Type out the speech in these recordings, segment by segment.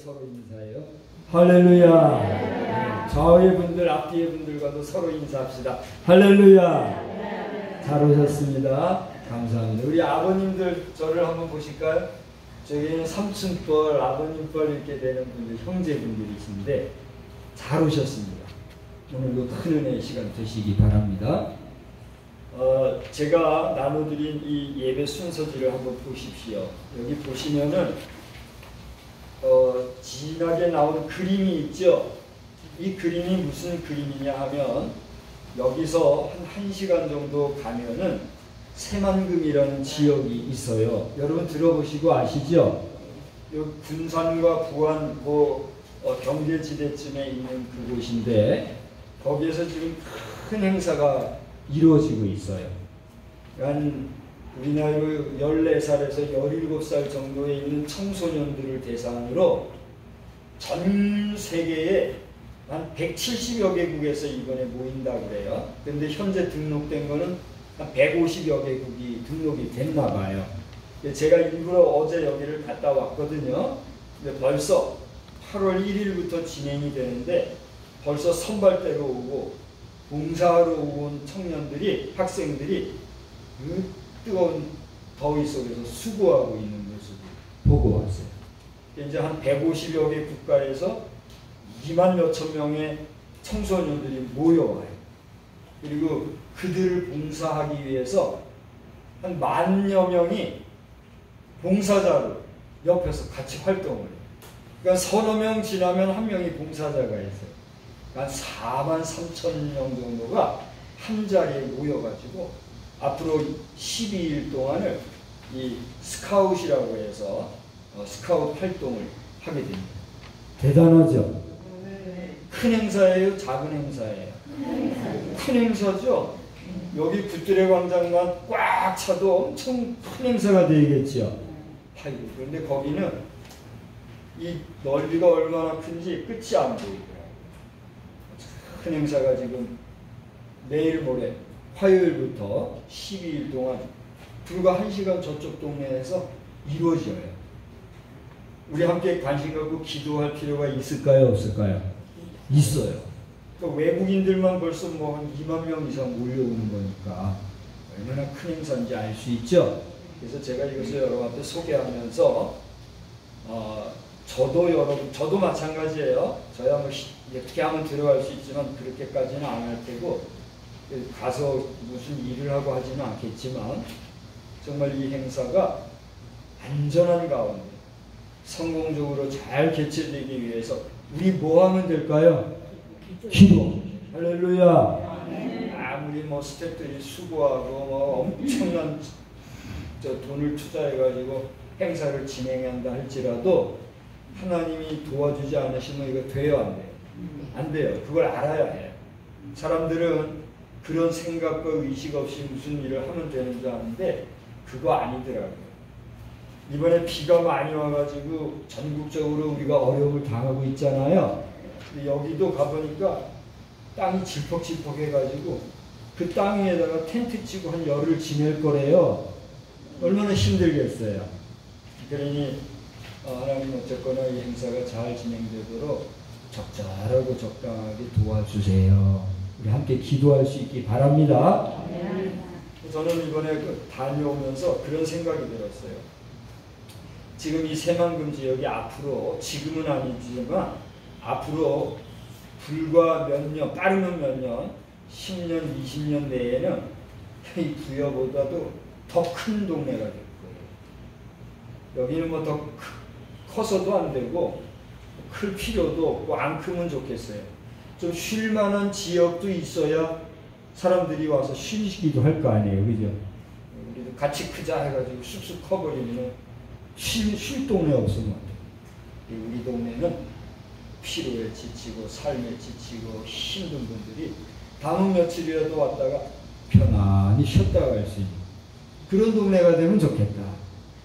서로 인사해요. 할렐루야. 좌우의 분들, 앞뒤의 분들과도 서로 인사합시다. 할렐루야. 잘 오셨습니다. 감사합니다. 우리 아버님들 저를 한번 보실까요? 저기는 삼촌뻘, 아버님뻘 이렇게 되는 분들, 형제분들이신데 잘 오셨습니다. 오늘도 큰 은혜의 시간 되시기 바랍니다. 제가 나눠드린 이 예배 순서지를 한번 보십시오. 여기 보시면은 진하게 나온 그림이 있죠. 이 그림이 무슨 그림이냐 하면 여기서 한 1시간 정도 가면은 새만금이라는 지역이 있어요. 여러분 들어보시고 아시죠? 요 군산과 부안 경계지대쯤에 있는 그곳인데 거기에서 지금 큰 행사가 이루어지고 있어요. 한 우리나라로 14살에서 17살 정도에 있는 청소년들을 대상으로 전 세계에 한 170여 개국에서 이번에 모인다고 그래요. 그런데 현재 등록된 거는 한 150여 개국이 등록이 됐나 봐요. 제가 일부러 어제 여기를 갔다 왔거든요. 근데 벌써 8월 1일부터 진행이 되는데 벌써 선발대로 오고 봉사하러 온 청년들이, 학생들이 그 뜨거운 더위 속에서 수고하고 있는 모습을 보고 왔어요. 이제 한 150여 개 국가에서 2만 몇천 명의 청소년들이 모여와요. 그리고 그들을 봉사하기 위해서 한 10,000여 명이 봉사자로 옆에서 같이 활동을 해요. 그러니까 서너 명 지나면 한 명이 봉사자가 있어요. 한 43,000명 정도가 한 자리에 모여가지고 앞으로 12일 동안을 이 스카웃이라고 해서 스카웃 활동을 하게 됩니다. 대단하죠? 큰 행사예요? 작은 행사예요? 큰 행사죠? 여기 굿드레 광장만 꽉 차도 엄청 큰 행사가 되겠죠? 아이고, 그런데 거기는 이 넓이가 얼마나 큰지 끝이 안 보이더라고요. 큰 행사가 지금 내일 모레 화요일부터 12일 동안 불과 1시간 저쪽 동네에서 이루어져요. 우리 함께 관심 갖고 기도할 필요가 있을까요? 없을까요? 있어요. 그러니까 외국인들만 벌써 뭐 한 2만 명 이상 몰려오는 거니까 얼마나 큰 행사인지 알 수 있죠. 그래서 제가 이것을 여러분한테 소개하면서 저도 마찬가지예요. 저야 뭐 어떻게 하면 들어갈 수 있지만 그렇게까지는 안 할 테고 가서 무슨 일을 하고 하지는 않겠지만 정말 이 행사가 안전한 가운데 성공적으로 잘 개최되기 위해서 우리 뭐 하면 될까요? 기도. 할렐루야. 아무리 뭐 스태프들이 수고하고 뭐 엄청난 돈을 투자해가지고 행사를 진행한다 할지라도 하나님이 도와주지 않으시면 이거 돼요, 안 돼요? 안 돼요. 그걸 알아야 해요. 사람들은 그런 생각과 의식 없이 무슨 일을 하면 되는 줄 아는데 그거 아니더라고요. 이번에 비가 많이 와가지고 전국적으로 우리가 어려움을 당하고 있잖아요. 근데 여기도 가보니까 땅이 질퍽질퍽해가지고 그 땅 위에다가 텐트 치고 한 열흘 지낼 거래요. 얼마나 힘들겠어요. 그러니 하나님 어쨌거나 이 행사가 잘 진행되도록 적절하고 적당하게 도와주세요. 우리 함께 기도할 수 있기 바랍니다. 저는 이번에 다녀오면서 그런 생각이 들었어요. 지금 이 새만금 지역이 앞으로, 지금은 아니지만 앞으로 불과 몇 년, 빠르면 몇 년, 10년, 20년 내에는 이 부여보다도 더 큰 동네가 될 거예요. 여기는 뭐 더 커서도 안 되고 클 필요도 없고 안 크면 좋겠어요. 좀 쉴만한 지역도 있어야 사람들이 와서 쉬기도 할 거 아니에요. 그죠? 우리도 같이 크자 해가지고 쑥쑥 커버리면 쉴 동네 없으면 우리 동네는 피로에 지치고 삶에 지치고 힘든 분들이 다음 며칠이라도 왔다가 편안히 쉬었다 갈 수 있는 그런 동네가 되면 좋겠다.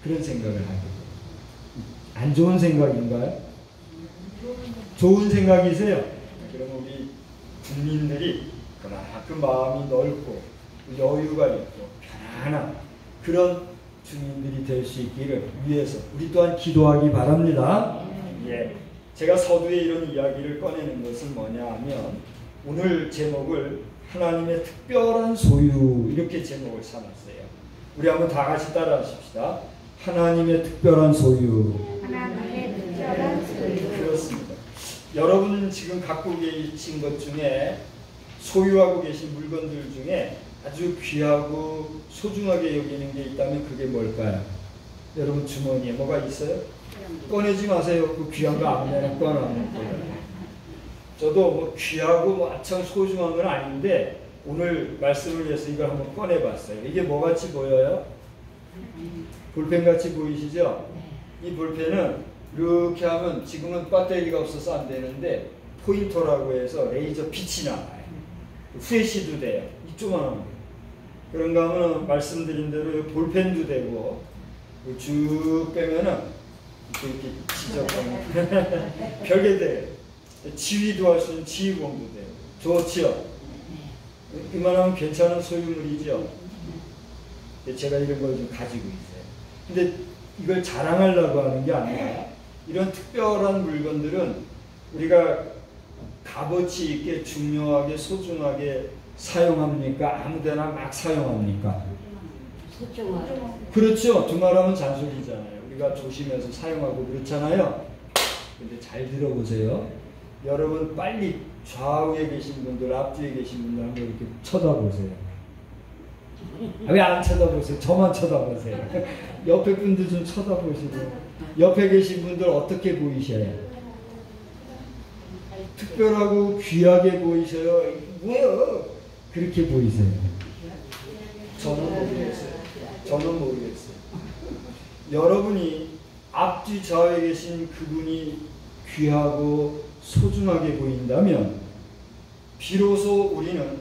그런 생각을 하게 돼요. 안 좋은 생각인가요? 좋은 생각이세요? 그럼 우리 국민들이 그만큼 마음이 넓고 여유가 있고 편안한 그런 주민들이 될 수 있기를 위해서 우리 또한 기도하기 바랍니다. 예. 제가 서두에 이런 이야기를 꺼내는 것은 뭐냐 하면 오늘 제목을 하나님의 특별한 소유 이렇게 제목을 삼았어요. 우리 한번 다 같이 따라 하십시다. 하나님의 특별한 소유. 하나님의 특별한 소유. 그렇습니다. 여러분 지금 갖고 계신 것 중에 소유하고 계신 물건들 중에 아주 귀하고 소중하게 여기는 게 있다면 그게 뭘까요? 여러분 주머니에 뭐가 있어요? 꺼내지 마세요. 그 귀한 거 아무데나 꺼내는 거예요. 저도 뭐 귀하고 뭐 아참 소중한 건 아닌데 오늘 말씀을 위해서 이걸 한번 꺼내봤어요. 이게 뭐같이 보여요? 볼펜같이 보이시죠? 이 볼펜은 이렇게 하면 지금은 배터리가 없어서 안 되는데 포인터라고 해서 레이저 빛이 나와요. 후레쉬도 돼요. 이 조그만한 거. 그런가 하면 말씀드린 대로 볼펜도 되고 쭉 빼면은 이렇게 지적하면 별게 돼요. 지휘도 할 수 있는 지휘봉도 돼요. 좋지요? 이만하면 괜찮은 소유물이죠? 제가 이런 걸 좀 가지고 있어요. 근데 이걸 자랑하려고 하는 게 아니라 이런 특별한 물건들은 우리가 값어치 있게 중요하게 소중하게 사용합니까? 아무데나 막 사용합니까? 그렇죠. 두말하면 잔소리잖아요. 우리가 조심해서 사용하고 그렇잖아요. 근데 잘 들어보세요. 여러분 빨리 좌우에 계신 분들, 앞뒤에 계신 분들 한번 이렇게 쳐다보세요. 왜 안 쳐다보세요? 저만 쳐다보세요. 옆에 분들 좀 쳐다보시고. 옆에 계신 분들 어떻게 보이셔요? 특별하고 귀하게 보이셔요? 뭐요? 그렇게 보이세요? 저는 모르겠어요. 저는 모르겠어요. 여러분이 앞뒤 좌우에 계신 그분이 귀하고 소중하게 보인다면 비로소 우리는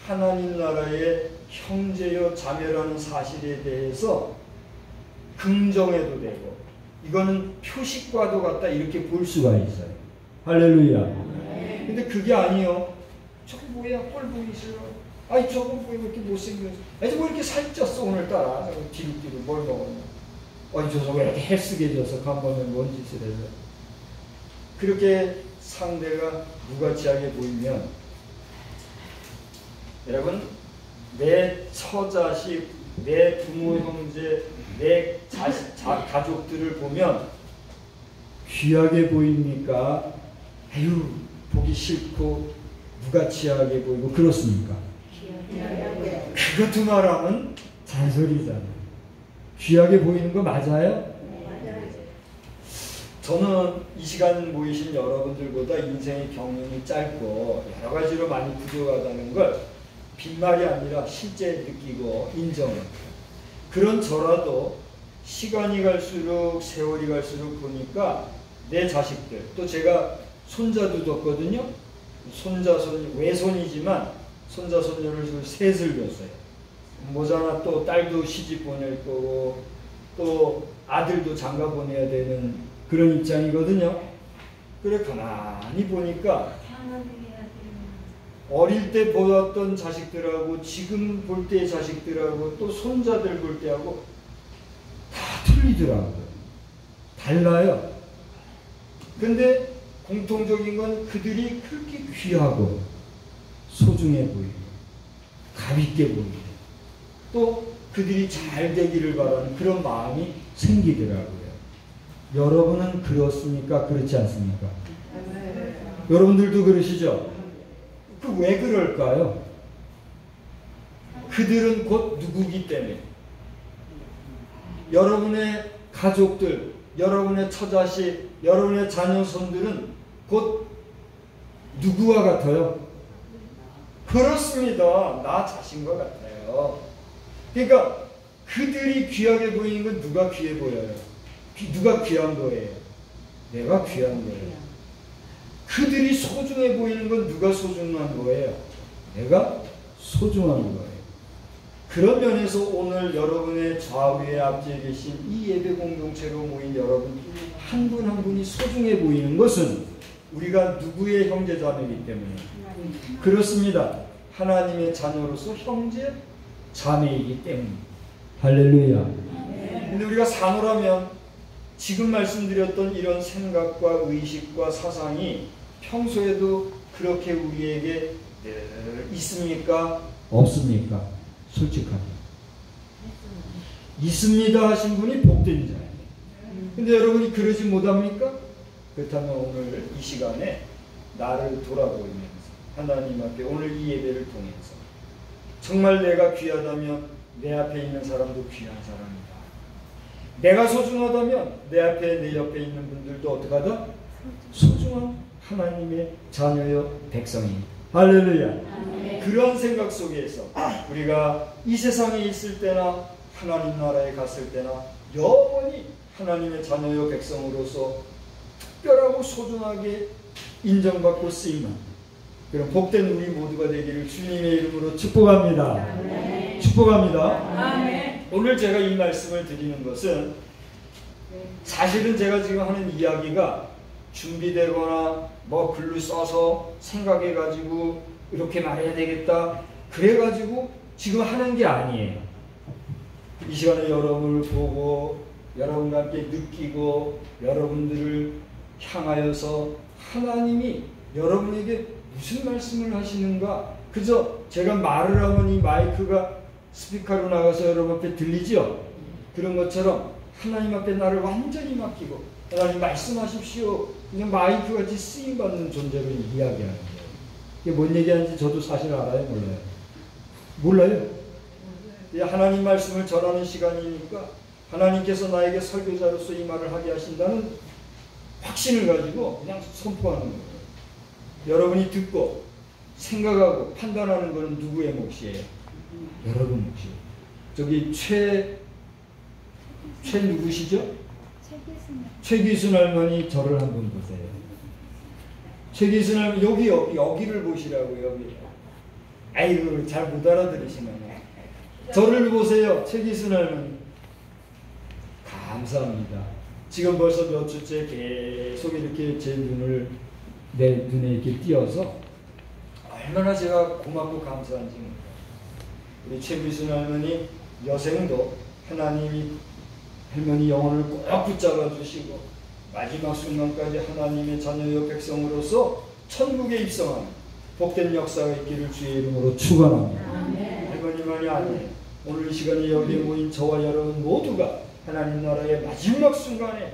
하나님 나라의 형제여 자매라는 사실에 대해서 긍정해도 되고 이거는 표식과도 같다 이렇게 볼 수가 있어요. 할렐루야. 근데 그게 아니요. 저거 뭐야? 꼴 보이세요? 아이 저거 뭐 이렇게 못생겼어? 아이 뭐 이렇게 살쪘어 오늘따라? 저거 뒤룩뒤룩 뭘 먹었나? 아이 저거 왜 이렇게 헬스게져서 간밤에 뭔 짓을 해서? 그렇게 상대가 무가치하게 보이면 여러분 내 처자식, 내 부모 형제, 내 가족들을 보면 귀하게 보입니까? 아유 보기 싫고 무가치하게 보이고 그렇습니까? 그거 두 말하면 잔소리잖아요. 귀하게 보이는 거 맞아요? 저는 이 시간 모이신 여러분들보다 인생의 경륜이 짧고 여러 가지로 많이 부족하다는 걸 빈말이 아니라 실제 느끼고 인정해요. 그런 저라도 시간이 갈수록 세월이 갈수록 보니까 내 자식들 또 제가 손자도 뒀거든요. 손자, 외손이지만 손자, 손녀를 셋을 뒀어요. 모자나 또 딸도 시집 보낼 거고 또 아들도 장가 보내야 되는 그런 입장이거든요. 그래 가만히 보니까 어릴 때 보았던 자식들하고 지금 볼 때의 자식들하고 또 손자들 볼 때하고 다 틀리더라고요. 달라요. 근데 공통적인 건 그들이 그렇게 귀하고 소중해 보이고 가볍게 보이고 또 그들이 잘 되기를 바라는 그런 마음이 생기더라고요. 여러분은 그렇습니까? 그렇지 않습니까? 여러분들도 그러시죠? 그 왜 그럴까요? 그들은 곧 누구기 때문에 여러분의 가족들, 여러분의 처자식, 여러분의 자녀손들은 곧 누구와 같아요? 그렇습니다. 나 자신과 같아요. 그러니까 그들이 귀하게 보이는 건 누가 귀해 보여요? 누가 귀한 거예요? 내가 귀한 거예요. 그들이 소중해 보이는 건 누가 소중한 거예요? 내가 소중한 거예요. 그런 면에서 오늘 여러분의 좌우에 앞뒤에 계신 이 예배 공동체로 모인 여러분 한 분 한 분이 소중해 보이는 것은 우리가 누구의 형제자매이기 때문에 그렇습니다. 하나님의 자녀로서 형제 자매이기 때문에 할렐루야. 근데 우리가 사노라면 지금 말씀드렸던 이런 생각과 의식과 사상이 평소에도 그렇게 우리에게 늘 있습니까? 없습니까? 솔직하게. 있습니다 하신 분이 복된 자예요. 근데 여러분이 그러지 못합니까? 그렇다면 오늘 이 시간에 나를 돌아보면서 하나님 앞에 오늘 이 예배를 통해서 정말 내가 귀하다면 내 앞에 있는 사람도 귀한 사람이다. 내가 소중하다면 내 앞에 내 옆에 있는 분들도 어떡하다? 소중한 하나님의 자녀여 백성이. 할렐루야. 그런 생각 속에서 우리가 이 세상에 있을 때나 하나님 나라에 갔을 때나 영원히 하나님의 자녀여 백성으로서 특별하고 소중하게 인정받고 쓰임은 그런 복된 우리 모두가 되기를 주님의 이름으로 축복합니다. 아멘. 축복합니다. 아멘. 오늘 제가 이 말씀을 드리는 것은 사실은 제가 지금 하는 이야기가 준비되거나 뭐 글로 써서 생각해가지고 이렇게 말해야 되겠다 그래가지고 지금 하는 게 아니에요. 이 시간에 여러분을 보고 여러분과 함께 느끼고 여러분들을 향하여서 하나님이 여러분에게 무슨 말씀을 하시는가. 그저 제가 말을 하면 이 마이크가 스피커로 나가서 여러분 앞에 들리죠. 그런 것처럼 하나님 앞에 나를 완전히 맡기고 하나님 말씀하십시오. 그냥 마이크같이 쓰임받는 존재로 이야기하는 거예요. 이게 뭔 얘기하는지 저도 사실 알아요? 몰라요? 몰라요? 하나님 말씀을 전하는 시간이니까 하나님께서 나에게 설교자로서 이 말을 하게 하신다는 확신을 가지고 그냥 선포하는 거예요. 여러분이 듣고 생각하고 판단하는 것은 누구의 몫이에요? 여러분 몫이에요. 저기 최 누구시죠? 최기순 할머니 저를 한번 보세요. 최기순 할머니 여기를 보시라고요. 여기. 아이고 잘 못 알아들으시네요. 저를 보세요. 최기순 할머니. 감사합니다. 지금 벌써 몇 주째 계속 이렇게 내 눈에 이렇게 띄어서 얼마나 제가 고맙고 감사한지 몰라요. 우리 최기순 할머니 여생도 하나님이 할머니 영혼을 꼭 붙잡아 주시고 마지막 순간까지 하나님의 자녀여 백성으로서 천국에 입성하는 복된 역사가 있기를 주의 이름으로 축원합니다. 할머니만이 아니에요. 오늘 이 시간에 여기에 모인 저와 여러분 모두가 하나님 나라의 마지막 순간에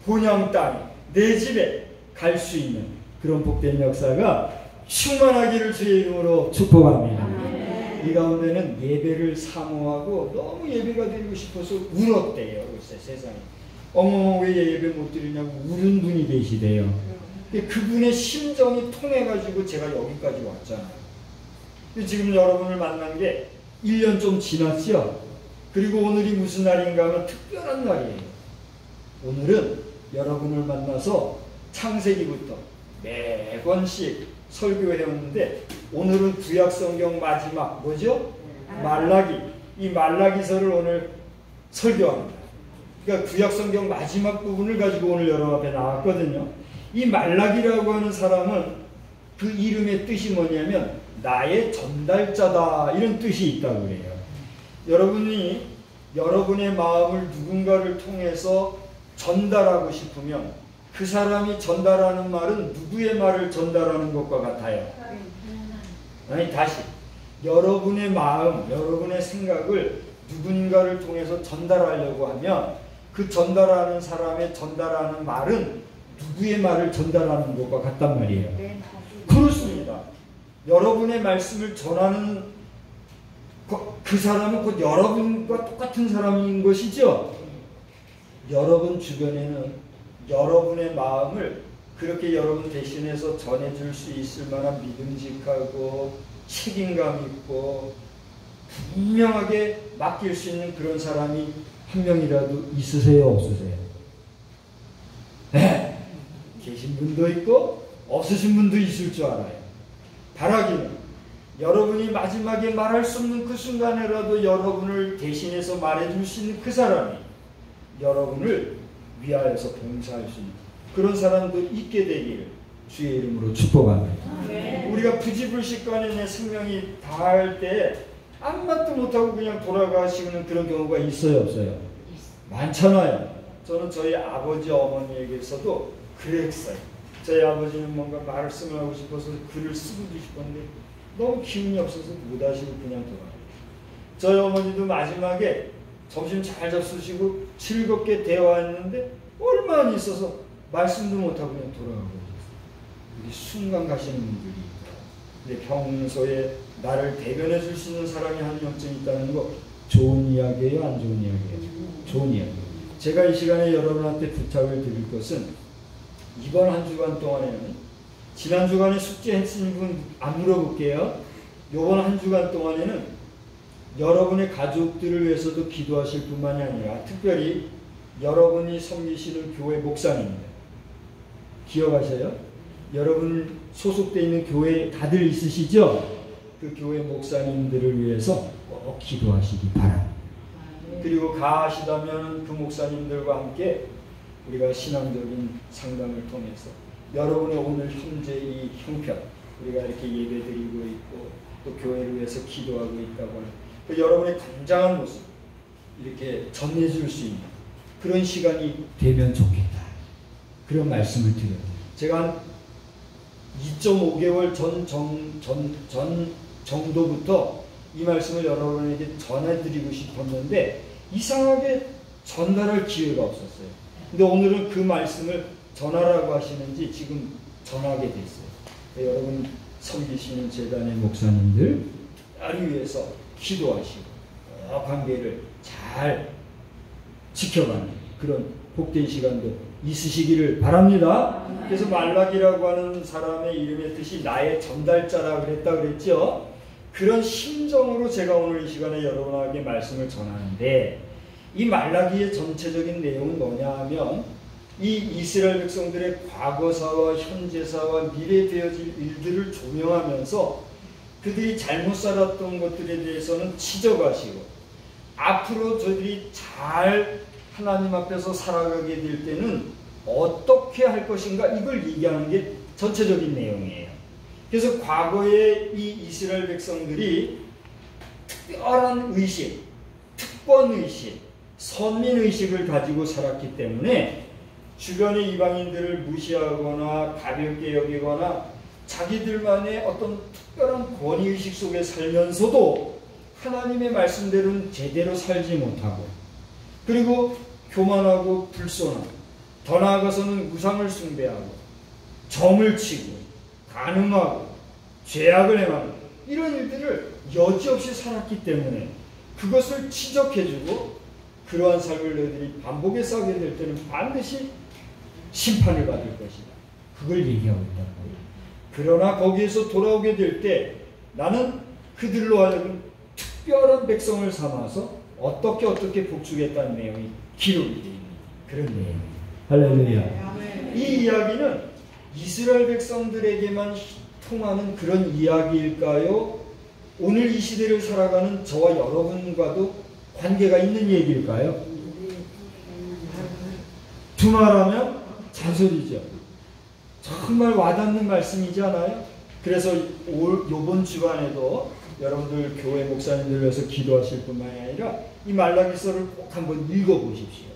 본향 땅, 내 집에 갈 수 있는 그런 복된 역사가 충만하기를 주의 이름으로 축복합니다. 이 가운데는 예배를 사모하고 너무 예배가 드리고 싶어서 울었대요. 글쎄 세상에. 어머 왜 예배 못 드리냐고 우는 분이 계시대요. 그분의 심정이 통해가지고 제가 여기까지 왔잖아요. 지금 여러분을 만난 게 1년 좀 지났죠? 그리고 오늘이 무슨 날인가 하면 특별한 날이에요. 오늘은 여러분을 만나서 창세기부터 매번씩 설교해왔는데 오늘은 구약성경 마지막 뭐죠? 말라기. 이 말라기서를 오늘 설교합니다. 그러니까 구약성경 마지막 부분을 가지고 오늘 여러분 앞에 나왔거든요. 이 말라기라고 하는 사람은 그 이름의 뜻이 뭐냐면 나의 전달자다 이런 뜻이 있다고 그래요. 여러분이 여러분의 마음을 누군가를 통해서 전달하고 싶으면 그 사람이 전달하는 말은 누구의 말을 전달하는 것과 같아요? 아니 다시 여러분의 마음, 여러분의 생각을 누군가를 통해서 전달하려고 하면 그 전달하는 사람의 전달하는 말은 누구의 말을 전달하는 것과 같단 말이에요. 그렇습니다. 여러분의 말씀을 전하는 그 사람은 곧 여러분과 똑같은 사람인 것이죠. 여러분 주변에는 여러분의 마음을 그렇게 여러분 대신해서 전해줄 수 있을 만한 믿음직하고 책임감 있고 분명하게 맡길 수 있는 그런 사람이 한 명이라도 있으세요? 없으세요? 네. 계신 분도 있고 없으신 분도 있을 줄 알아요. 바라기는 여러분이 마지막에 말할 수 없는 그 순간에라도 여러분을 대신해서 말해줄 수 있는 그 사람이 여러분을 위하여서 봉사할 수 있는 그런 사람도 있게 되기를 주의 이름으로 축복합니다. 네. 우리가 부지불식간에 내 생명이 다할 때 아무 말도 못하고 그냥 돌아가시는 그런 경우가 있어요? 없어요? 많잖아요. 저는 저희 아버지 어머니에게서도 그랬어요. 저희 아버지는 뭔가 말씀을 하고 싶어서 글을 쓰고도 싶었는데 너무 기운이 없어서 못하시고 그냥 돌아가요. 저희 어머니도 마지막에 점심 잘 잡수시고 즐겁게 대화했는데 얼마 안 있어서 말씀도 못하고 그냥 돌아가고 있어요. 우리 순간 가시는 분들이 있더라고요. 근데 평소에 나를 대변해 줄 수 있는 사람이 한 명쯤 있다는 거 좋은 이야기예요? 안 좋은 이야기예요? 좋은 이야기예요. 제가 이 시간에 여러분한테 부탁을 드릴 것은 이번 한 주간 동안에는 지난 주간에 숙제했으신 분 안 물어볼게요. 이번 한 주간 동안에는 여러분의 가족들을 위해서도 기도하실 뿐만이 아니라 특별히 여러분이 섬기시는 교회 목사님들 기억하셔요? 여러분 소속되어 있는 교회 다들 있으시죠? 그 교회 목사님들을 위해서 꼭 기도하시기 바랍니다. 그리고 가하시다면 그 목사님들과 함께 우리가 신앙적인 상담을 통해서 여러분의 오늘 현재 이 형편 우리가 이렇게 예배드리고 있고 또 교회를 위해서 기도하고 있다고 하는 그 여러분의 건장한 모습 이렇게 전해줄 수 있는 그런 시간이 되면 좋겠다. 그런 말씀을 드려요. 제가 한 2.5개월 전 정도부터 이 말씀을 여러분에게 전해드리고 싶었는데 이상하게 전달할 기회가 없었어요. 근데 오늘은 그 말씀을 전하라고 하시는지 지금 전하게 됐어요. 여러분 섬기시는 재단의 목사님들 나를 위해서 기도하시고 관계를 잘 지켜가는 그런 복된 시간도 있으시기를 바랍니다. 그래서 말라기라고 하는 사람의 이름의 뜻이 나의 전달자라 그랬다 그랬죠. 그런 심정으로 제가 오늘 이 시간에 여러분에게 말씀을 전하는데 이 말라기의 전체적인 내용은 뭐냐 하면 이 이스라엘 백성들의 과거사와 현재사와 미래에 되어질 일들을 조명하면서 그들이 잘못 살았던 것들에 대해서는 지적하시고 앞으로 저들이 잘 하나님 앞에서 살아가게 될 때는 어떻게 할 것인가 이걸 얘기하는 게 전체적인 내용이에요. 그래서 과거에 이 이스라엘 백성들이 특별한 의식, 특권의식, 선민의식을 가지고 살았기 때문에 주변의 이방인들을 무시하거나 가볍게 여기거나 자기들만의 어떤 특별한 권위의식 속에 살면서도 하나님의 말씀대로는 제대로 살지 못하고 그리고 교만하고 불손하고 더 나아가서는 우상을 숭배하고 점을 치고 간음하고 죄악을 행하고 이런 일들을 여지없이 살았기 때문에 그것을 지적해주고 그러한 삶을 너희들이 반복해서 하게 될 때는 반드시 심판을 받을 것이다. 그걸 얘기하고 있다는 거예요. 그러나 거기에서 돌아오게 될 때 나는 그들로 하여금 특별한 백성을 삼아서 어떻게 복주겠다는 내용이 기록이 되어 있는 그런 내용입니다. 할렐루야. 이 이야기는 이스라엘 백성들에게만 통하는 그런 이야기일까요? 오늘 이 시대를 살아가는 저와 여러분과도 관계가 있는 얘기일까요? 두말하면 잔소리죠. 정말 와닿는 말씀이지 않아요? 그래서 이번 주간에도 여러분들 교회 목사님들 위해서 기도하실 뿐만이 아니라 이 말라기서를 꼭 한번 읽어보십시오.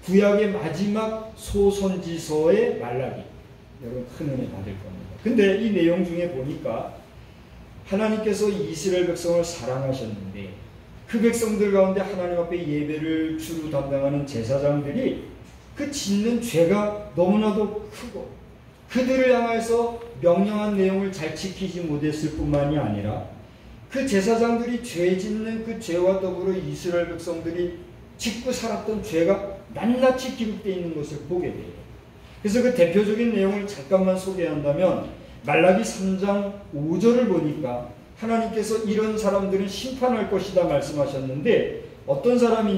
구약의 마지막 소선지서의 말라기. 여러분 큰 은혜 받을 겁니다. 근데 이 내용 중에 보니까 하나님께서 이스라엘 백성을 사랑하셨는데 그 백성들 가운데 하나님 앞에 예배를 주로 담당하는 제사장들이 그 짓는 죄가 너무나도 크고 그들을 향해서 명령한 내용을 잘 지키지 못했을 뿐만이 아니라 그 제사장들이 죄 짓는 그 죄와 더불어 이스라엘 백성들이 짓고 살았던 죄가 낱낱이 기록되어 있는 것을 보게 돼요. 그래서 그 대표적인 내용을 잠깐만 소개한다면 말라기 3장 5절을 보니까 하나님께서 이런 사람들은 심판할 것이다 말씀하셨는데 어떤 사람이